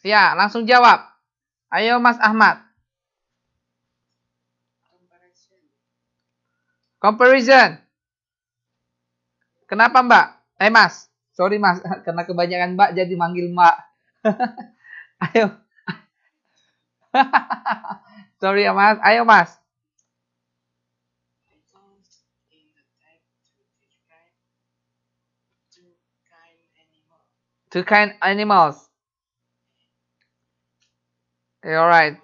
Ya, langsung jawab. Ayo Mas Ahmad. Comparison. Kenapa Mbak? Mas. Sorry Mas, karena kebanyakan Mbak jadi manggil Mbak. Ayo. Sorry ya Mas. Ayo Mas. Two kind animals. Alright.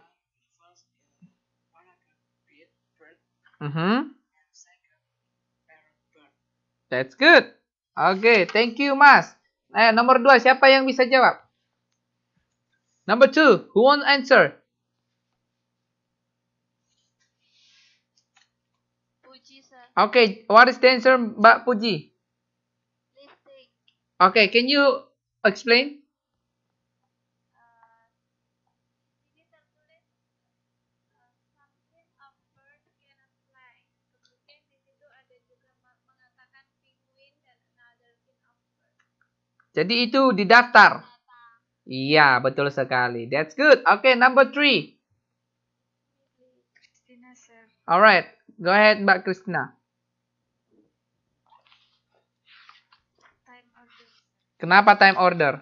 That's good. Oke, thank you Mas. Nomor 2, siapa yang bisa jawab? Number 2, who won't answer? Puji, sir. Okay, what is the answer, Mbak Puji? Lipstick. Okay, can you explain? Ini tertulis something a bird cannot fly. Kemudian di situ ada juga mengatakan penguin dan another kind of bird. Jadi itu di daftar. Iya, betul sekali. That's good. Okay, number 3. Christina, sir. Alright, go ahead Mbak Christina. Time order. Kenapa time order?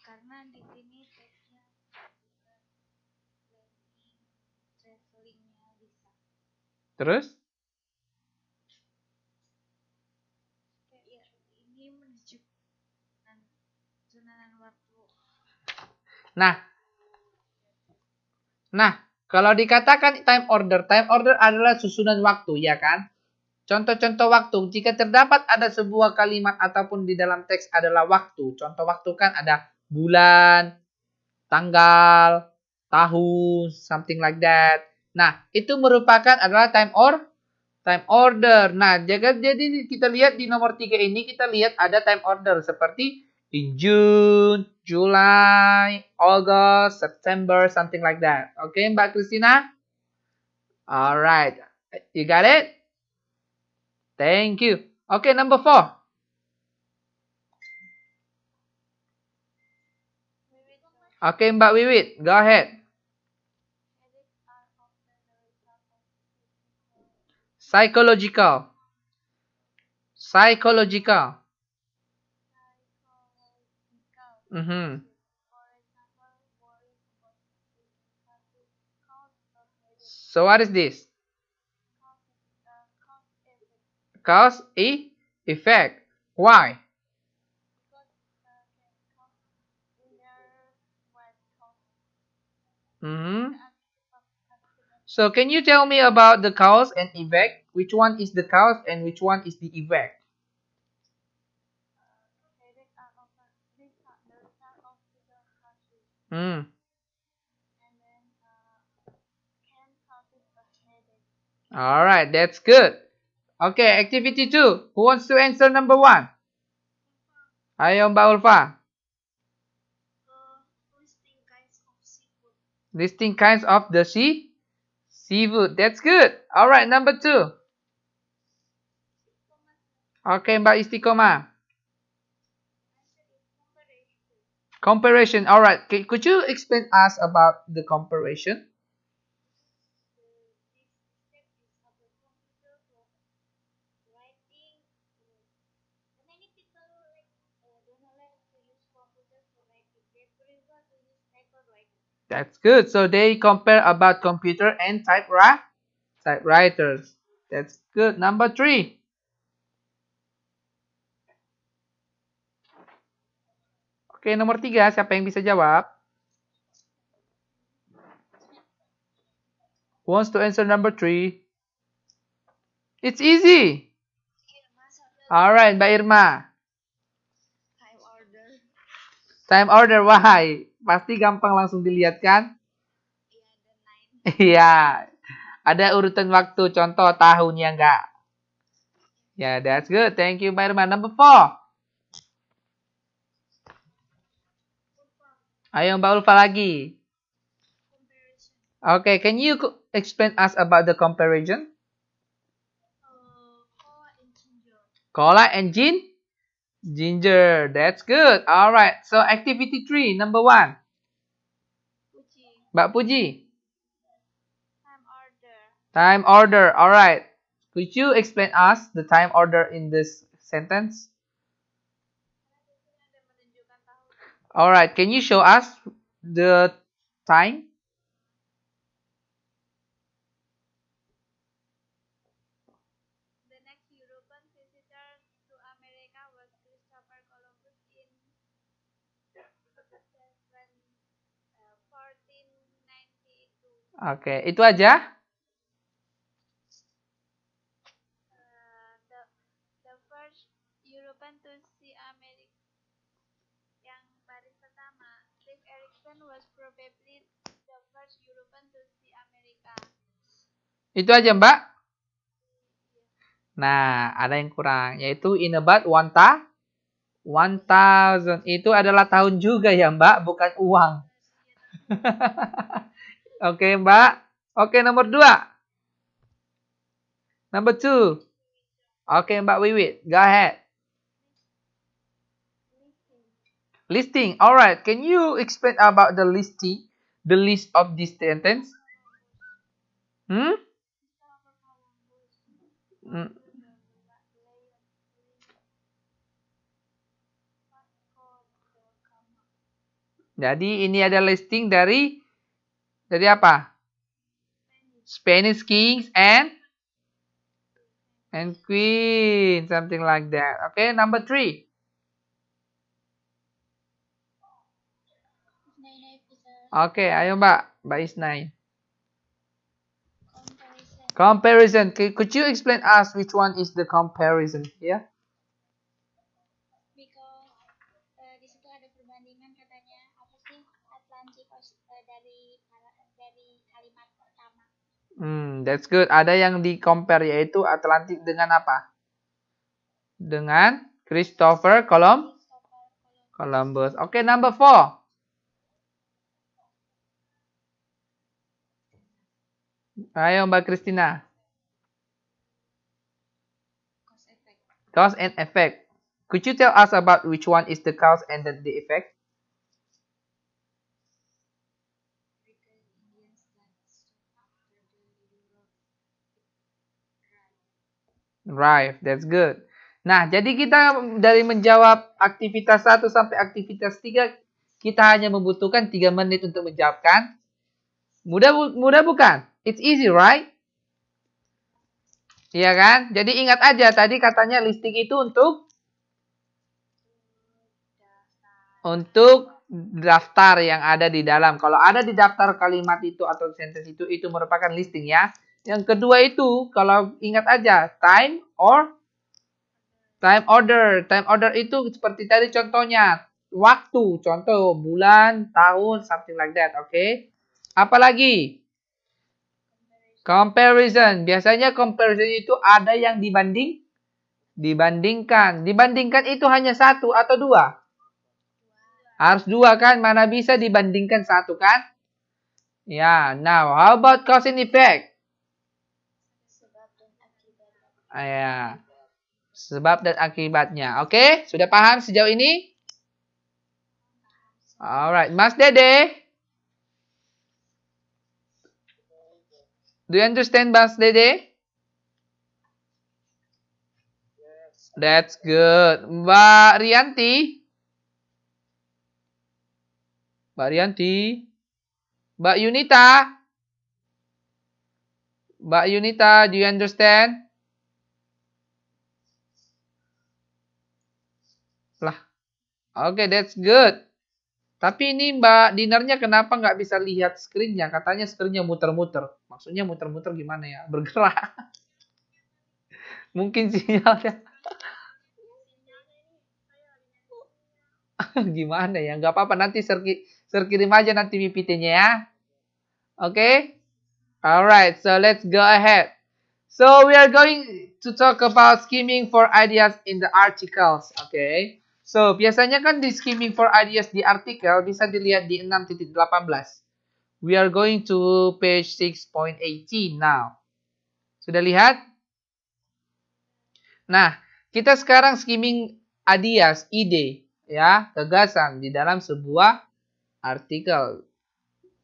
Karena di sini teksnya planning, travelingnya bisa. Terus? Ya, ini menunjukkan susunan waktu. Nah, kalau dikatakan time order adalah susunan waktu, ya kan? Contoh-contoh waktu, jika terdapat ada sebuah kalimat ataupun di dalam teks adalah waktu. Contoh waktu kan ada bulan, tanggal, tahun, something like that. Nah, itu merupakan adalah time order. Nah, jadi kita lihat di nomor 3 ini, kita lihat ada time order seperti in June, July, August, September, something like that. Okay, Mbak Christina? Alright. You got it? Thank you. Okay, number 4. Okay, Mbak Wiwit, go ahead. Psychological. So what is this? Cause, effect. Why? So can you tell me about the cause and effect? Which one is the cause and which one is the effect? Alright, that's good. Okay, activity 2. Who wants to answer number 1? Ayo Mbak Ulfa. Listing kinds of seafood. Listing kinds of the seafood. That's good. Alright, number 2. Okay, Mbak Istiqomah. Comparison. Alright, could you explain us about the comparison? That's good. So they compare about computer and typewriters. That's good. Number 3. Oke, nomor 3. Siapa yang bisa jawab? Who wants to answer number 3? It's easy. Alright, Mbak Irma. Time order, why? Pasti gampang langsung dilihat kan? Iya. Ada urutan waktu, contoh tahunnya enggak? Ya, that's good. Thank you, Mbak Irma. Number 4. Ayo Mbak Ulfa lagi. Okay, can you explain us about the comparison? Cola and Ginger. That's good. Alright. So activity 3, number 1. Puji. Mbak Puji. Time order. Time order. Alright. Could you explain us the time order in this sentence? Ada menunjukkan tahun. Alright. Can you show us the time? The next European visitor to America was Christopher Columbus in 1492. Oke, itu aja. The first European to see America. Yang baris pertama, Leif Erikson was probably the first European to see America. Itu aja, Mbak. Nah, ada yang kurang, yaitu in about 1000. Itu adalah tahun juga ya, Mbak, bukan uang. Oke, Mbak. Oke, nomor 2. Number 2. Oke, Mbak Wiwit. Go ahead. Listing. Alright. Can you explain about the listing? The list of this sentence? Hmm? Jadi ini ada listing dari apa? Spanish kings and queen, something like that. Okay, number 3. Okay, ayo Mbak Isnai. Comparison. Could you explain us which one is the comparison? Yeah. Because di situ ada perbandingan katanya apa sih Atlantik dari kalimat pertama. That's good. Ada yang di compare yaitu Atlantik dengan apa? Dengan Christopher Columbus. Okay, number 4. Ayo Mbak Christina. Cause and effect. Could you tell us about which one is the cause and the effect? Right, that's good. Nah, jadi kita dari menjawab aktivitas 1 sampai aktivitas 3, kita hanya membutuhkan 3 menit untuk menjawabkan. Mudah bukan? It's easy, right? Iya kan? Jadi ingat aja, tadi katanya listing itu untuk daftar yang ada di dalam. Kalau ada di daftar kalimat itu atau sentence itu merupakan listing ya. Yang kedua itu, kalau ingat aja, time order. Time order itu seperti tadi contohnya, waktu, contoh bulan, tahun, something like that, oke? Apalagi? Comparison. Biasanya comparison itu ada yang dibandingkan. Dibandingkan itu hanya 1 atau 2? Harus 2 kan? Mana bisa dibandingkan 1 kan? Ya, now how about cause and effect? Ya. Sebab dan akibatnya. Oke, sudah paham sejauh ini? Alright, Mas Dede. Do you understand, Mas Dede? That's good. Mbak Rianti. Mbak Yunita. Do you understand? Lah. Oke, that's good. Tapi ini Mbak Dinarnya kenapa nggak bisa lihat screen-nya? Katanya screen-nya muter-muter. Maksudnya muter-muter gimana ya? Bergerak. Mungkin sinyalnya. Gimana ya? Nggak apa-apa. Nanti kirim aja nanti PPT-nya ya. Oke? Alright, so let's go ahead. So we are going to talk about skimming for ideas in the articles. Okay? So, biasanya kan di skimming for ideas di artikel bisa dilihat di 6.18. We are going to page 6.18 now. Sudah lihat? Nah, kita sekarang skimming ideas, ide, ya, gagasan di dalam sebuah artikel.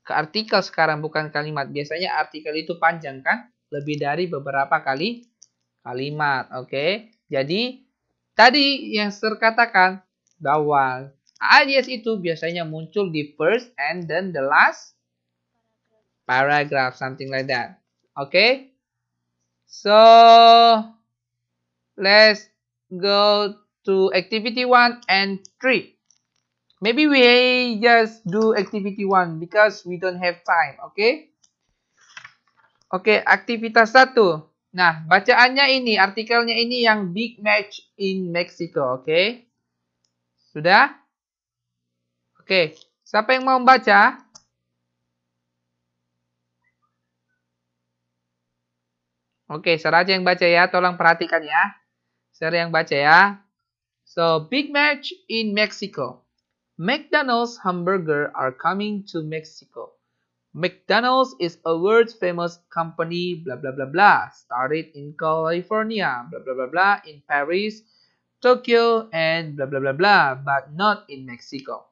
Ke artikel sekarang bukan kalimat. Biasanya artikel itu panjang kan? Lebih dari beberapa kalimat. Oke. Jadi tadi yang saya katakan bahwa ideas itu biasanya muncul di first and then the last paragraph, something like that. Okay? So let's go to activity 1 and 3. Maybe we just do activity 1 because we don't have time, okay? Oke, aktivitas 1. Nah, bacaannya ini, artikelnya ini yang big match in Mexico, oke? Sudah? Oke, siapa yang mau membaca? Oke, Sarah aja yang baca ya, tolong perhatikan ya. Sarah yang baca ya. So, big match in Mexico. McDonald's hamburger are coming to Mexico. McDonald's is a world-famous company, blah, blah, blah, blah. Started in California, blah, blah, blah, blah, in Paris, Tokyo, and blah, blah, blah, blah, but not in Mexico.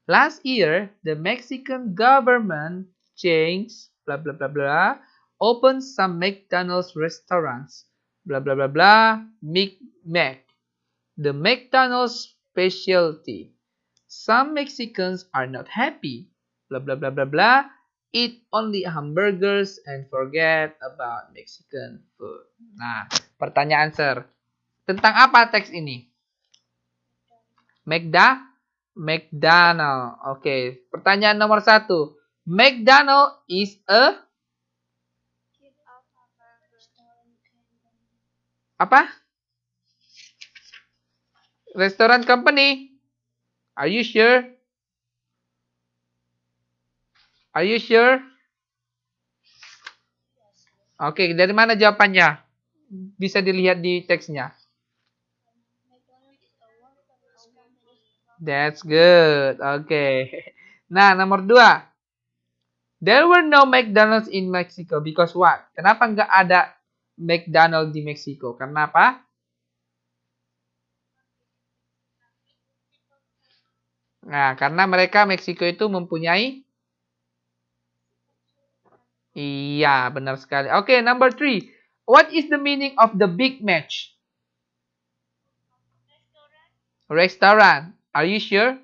Last year, the Mexican government changed, blah, blah, blah, blah, opened some McDonald's restaurants, blah, blah, blah, blah, Mac, the McDonald's specialty. Some Mexicans are not happy, blah, blah, blah, blah, blah, eat only hamburgers and forget about Mexican food. Nah, pertanyaan sir. Tentang apa teks ini? McDonald. Oke, pertanyaan nomor 1. McDonald is a apa? Restaurant company. Are you sure? Are you sure? Oke, dari mana jawabannya? Bisa dilihat di teksnya. That's good. Oke. Nah, nomor 2. There were no McDonald's in Mexico because what? Kenapa nggak ada McDonald di Meksiko? Kenapa? Nah, karena mereka Meksiko itu mempunyai. Iya, benar sekali. Oke, number 3. What is the meaning of the big match? Restaurant. Are you sure?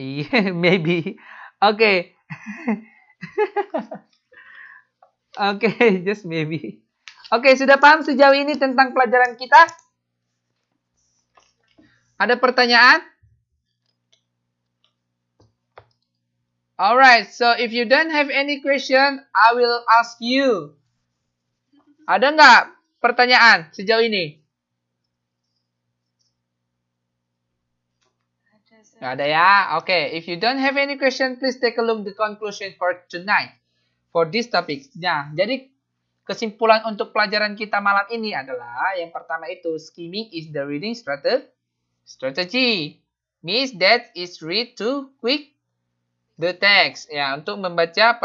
Yeah, maybe. Okay. Okay, just maybe. Okay, sudah paham sejauh ini tentang pelajaran kita? Ada pertanyaan? Alright, so if you don't have any question, I will ask you. Ada nggak pertanyaan sejauh ini? Nggak ada ya? Okay, if you don't have any question, please take a look the conclusion for tonight. For this topic. Nah, jadi kesimpulan untuk pelajaran kita malam ini adalah yang pertama itu skimming is the reading strategy. Means that is read to quick the text. Ya, untuk membaca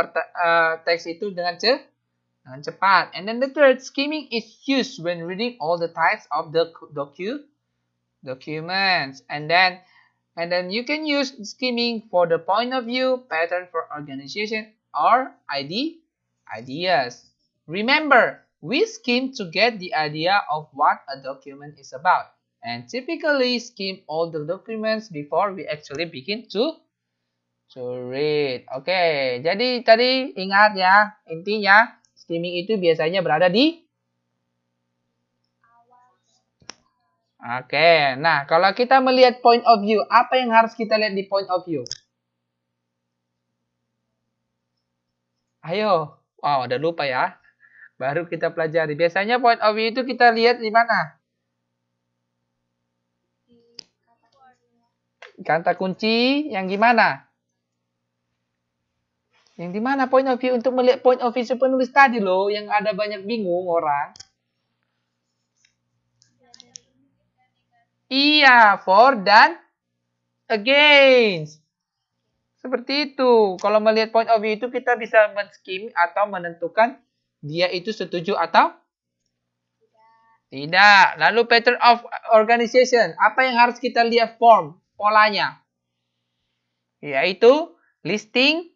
teks itu dengan cepat. And then the third, skimming is used when reading all the types of the documents. And then you can use skimming for the point of view, pattern for organization, or ideas. Remember, we skim to get the idea of what a document is about. And typically skim all the documents before we actually begin to read. Oke, jadi tadi ingat ya, intinya skimming itu biasanya berada di Oke, nah kalau kita melihat point of view, apa yang harus kita lihat di point of view? Ayo, wow, udah lupa ya. Baru kita pelajari. Biasanya point of view itu kita lihat di mana? Kata kunci yang gimana? Yang di mana point of view? Untuk melihat point of view penulis tadi loh, yang ada banyak bingung orang. Iya, for dan against. Seperti itu. Kalau melihat point of view itu kita bisa men-skim atau menentukan dia itu setuju atau Tidak. Lalu pattern of organization. Apa yang harus kita lihat polanya? Yaitu listing.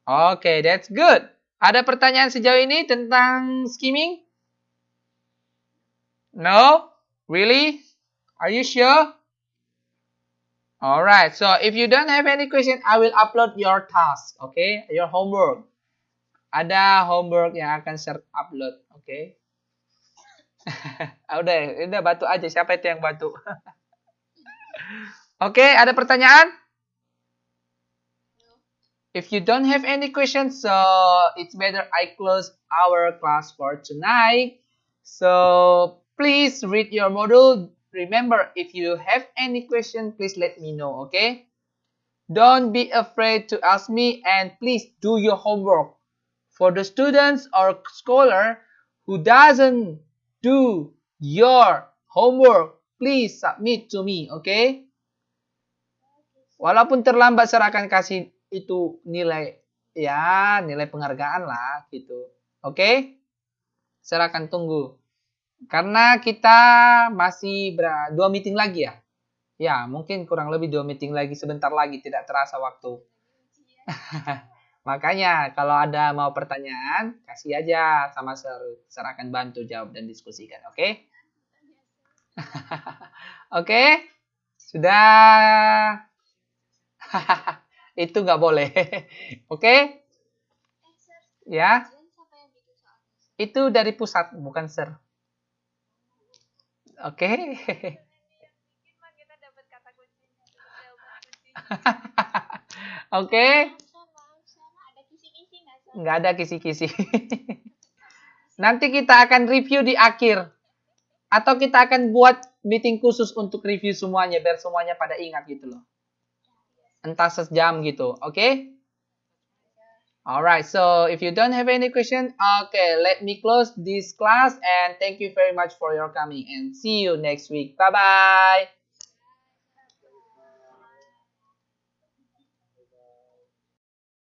Oke, that's good. Ada pertanyaan sejauh ini tentang skimming? No? Really? Are you sure? Alright, so if you don't have any question, I will upload your task, okay? Your homework. Ada homework yang akan saya upload, okay? udah batu aja. Siapa itu yang batu? Oke, ada pertanyaan? If you don't have any questions, so it's better I close our class for tonight. So please read your module. Remember, if you have any question, please let me know, okay? Don't be afraid to ask me, and please do your homework. For the students or scholar who doesn't do your homework, please submit to me, okay? Walaupun terlambat, saya akan kasih itu nilai penghargaan lah gitu. Oke? Saya akan tunggu. Karena kita masih 2 meeting lagi ya. Ya, mungkin kurang lebih 2 meeting lagi, sebentar lagi, tidak terasa waktu. Makanya kalau ada mau pertanyaan, kasih aja sama Saya akan bantu jawab dan diskusikan, oke? Oke? Sudah. Itu nggak boleh. Oke? Ya. Itu dari pusat, bukan Sir. Oke? Oke? Nggak ada kisi-kisi. Nanti kita akan review di akhir. Atau kita akan buat meeting khusus untuk review semuanya, biar semuanya pada ingat gitu loh. Entah sejam gitu, okay? Alright, so if you don't have any question, okay, let me close this class and thank you very much for your coming and see you next week. Bye-bye.